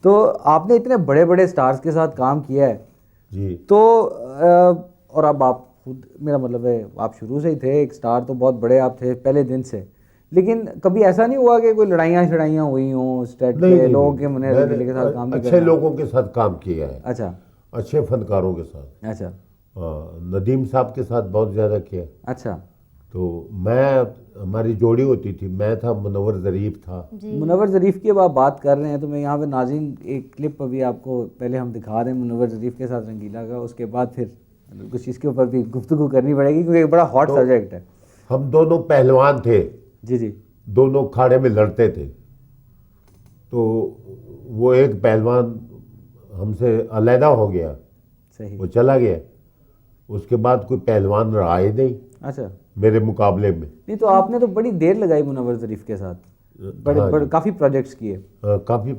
तो आपने इतने बड़े बड़े स्टार्स के साथ काम किया है जी। तो और अब आप खुद, मेरा मतलब है आप शुरू से ही थे एक स्टार, तो बहुत बड़े आप थे पहले दिन से, लेकिन कभी ऐसा नहीं हुआ कि कोई लड़ाइयाँ शड़ाइयाँ हुई हों स्टेट नहीं पे, नहीं लोगों नहीं, के मुने रंगीले के साथ काम नहीं अच्छे करना? लोगों के साथ काम किया है, अच्छा अच्छे फनकारों के साथ। अच्छा नदीम साहब के साथ बहुत ज़्यादा किया। अच्छा। तो मैं, हमारी जोड़ी होती थी, मैं था, मुनव्वर ज़रीफ था। मुनव्वर ज़रीफ की अब आप बात कर रहे हैं तो मैं यहाँ पे नाज़रीन एक क्लिप अभी आपको पहले हम दिखा दें मुनव्वर ज़रीफ के साथ रंगीला का, उसके बाद फिर कुछ इसके ऊपर भी गुफ्तगू करनी पड़ेगी क्योंकि एक बड़ा हॉट तो सब्जेक्ट है। हम दोनों पहलवान थे, जी जी। दोनों खाड़े में लड़ते थे। तो वो एक पहलवान हमसे अलहदा हो गया, सही। वो चला गया। उसके बाद कोई पहलवान रहा ही नहीं अच्छा। मेरे मुकाबले में। नहीं तो आपने तो बड़ी देर लगाई मुनव्वर ज़रीफ के साथ, बड़े हाँ बड़े जी। काफ़ी प्रोजेक्ट्स किए। काफ़ी।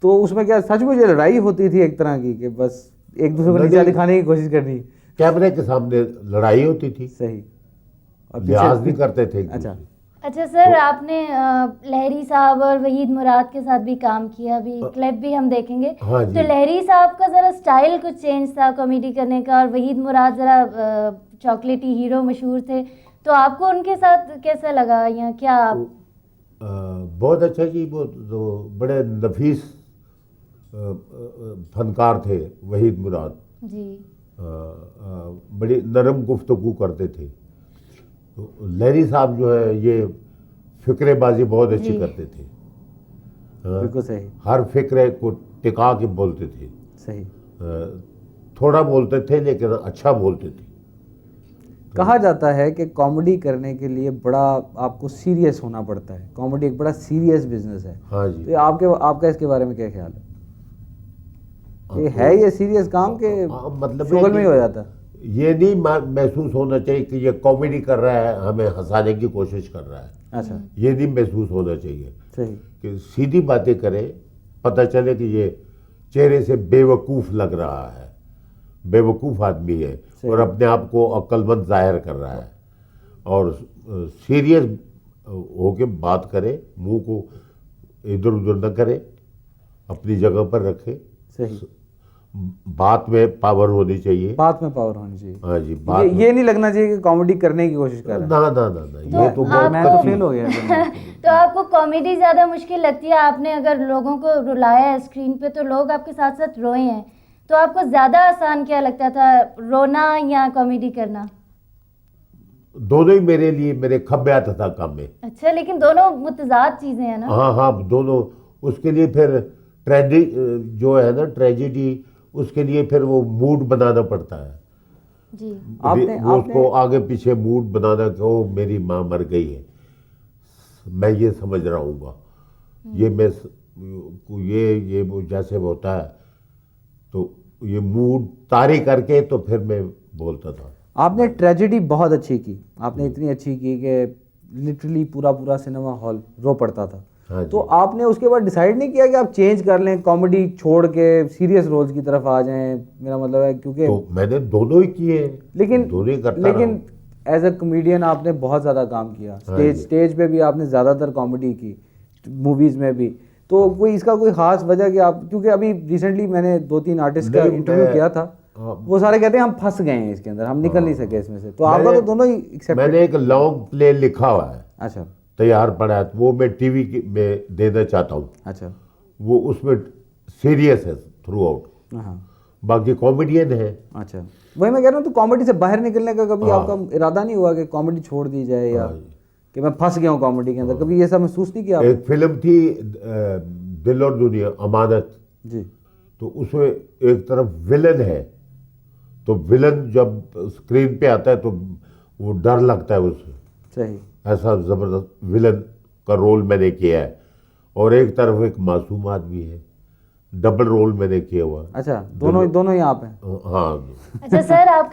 तो उसमें क्या सच में लड़ाई होती थी एक तरह की कि बस एक दूसरे को नीचा नहीं, दिखाने की कोशिश करनी? कैमरे के सामने लड़ाई होती थी, सही। और लिहाज नहीं करते थे एक अच्छा। दूसरे। अच्छा सर, आपने लहरी साहब और वहीद मुराद के साथ भी काम किया, अभी क्लिप भी हम देखेंगे। हाँ जी। तो लहरी साहब का ज़रा स्टाइल कुछ चेंज था कॉमेडी करने का, और वहीद मुराद ज़रा चॉकलेटी हीरो मशहूर थे, तो आपको उनके साथ कैसा लगा या क्या आप? बहुत अच्छा जी। वो तो बड़े नफीस फनकार थे वहीद मुराद। जी। बड़ी नरम गुफ्तगू करते थे। तो लहरी साहब जो है ये फिक्रेबाजी बहुत अच्छी जी। करते थे। बिल्कुल सही। हर फिक्रे को टिका के बोलते थे। सही। थोड़ा बोलते थे लेकिन अच्छा बोलते थे। कहा जाता है कि कॉमेडी करने के लिए बड़ा आपको सीरियस होना पड़ता है, कॉमेडी एक बड़ा सीरियस बिजनेस है। हाँ जी। तो आपका इसके बारे में क्या ख्याल है? ये तो- है ये सीरियस काम के मतलब शुगल में ही हो जाता है? ये नहीं महसूस होना चाहिए कि ये कॉमेडी कर रहा है, हमें हंसाने की कोशिश कर रहा है। अच्छा। ये नहीं महसूस होना चाहिए सही। कि सीधी बातें करे, पता चले कि ये चेहरे से बेवकूफ़ लग रहा है, बेवकूफ़ आदमी है और अपने आप को अक्लमंद जाहिर कर रहा है। और सीरियस होके बात करे, मुंह को इधर उधर न करे, अपनी जगह पर रखे। सही। बात में पावर होनी चाहिए। बात में पावर होनी चाहिए। हाँ जी। बात ये नहीं लगना चाहिए कि कॉमेडी करने की कोशिश कर रहा है। ना ना ना ना, ये तो बहुत मैं तो फेल हो गया। तो आपको कॉमेडी ज़्यादा मुश्किल लगती है? आपने अगर लोगों को रुलाया है स्क्रीन पे तो लोग आपके साथ साथ रोए हैं, तो आपको ज़्यादा आसान क्या लगता था, रोना या कॉमेडी करना? दोनों ही मेरे लिए मेरे खब्यात था काम में। अच्छा, लेकिन दोनों मुतजाद चीज़ें हैं ना? हाँ हाँ, दोनों। उसके लिए फिर जो है ना ट्रेजेडी, उसके लिए फिर वो मूड बनाना पड़ता है जी। वो उसको आगे पीछे मूड बनाना कि ओ मेरी माँ मर गई है, मैं ये समझ रहा हूँगा, ये मैं ये वो जैसे होता है, तो ये मूड तारी करके तो फिर मैं बोलता था। आपने ट्रेजेडी बहुत अच्छी की, आपने इतनी अच्छी की कि लिटरली पूरा सिनेमा हॉल रो पड़ता था। हाँ जी। तो आपने उसके बाद डिसाइड नहीं किया कि आप चेंज कर लें, कॉमेडी छोड़ के सीरियस रोल्स की तरफ आ जाएं? मेरा मतलब है क्योंकि तो मैंने दोनों ही किए, लेकिन दोनों ही करता रहा। एज अ कॉमेडियन आपने बहुत ज़्यादा काम किया, हाँ स्टेज पे भी आपने ज़्यादातर कॉमेडी की, मूवीज़ में भी। तो कोई इसका कोई ख़ास वजह कि आप, क्योंकि अभी रिसेंटली मैंने 2-3 आर्टिस्ट का इंटरव्यू किया था, वो सारे कहते हैं हम फंस गए हैं इसके अंदर, हम निकल नहीं सके इसमें से। तो आपका तो दोनों ही एक्सेप्ट। मैंने एक लॉन्ग प्ले लिखा हुआ है, अच्छा तैयार पड़ा है, वो मैं टीवी में देना चाहता हूँ। अच्छा। वो उसमें सीरियस है थ्रू आउट, हाँ बाकी कॉमेडियन है। अच्छा, वही मैं कह रहा हूँ। तो कॉमेडी से बाहर निकलने का कभी हाँ। आपका इरादा नहीं हुआ कि कॉमेडी छोड़ दी जाए, या हाँ। कि मैं फंस गया हूँ कॉमेडी के अंदर? कभी ये सब महसूस नहीं किया आपने? एक फिल्म थी दिल और दुनिया, अमानत। जी। तो उसमें एक तरफ विलन है, तो विलन जब स्क्रीन पे आता है तो वो डर लगता है उससे। सही। ऐसा ज़बरदस्त विलन का रोल मैंने किया है। और एक तरफ एक मासूम आदमी है, डबल रोल मैंने किया हुआ। अच्छा, दोनों ही आप हैं? हाँ। अच्छा सर, आप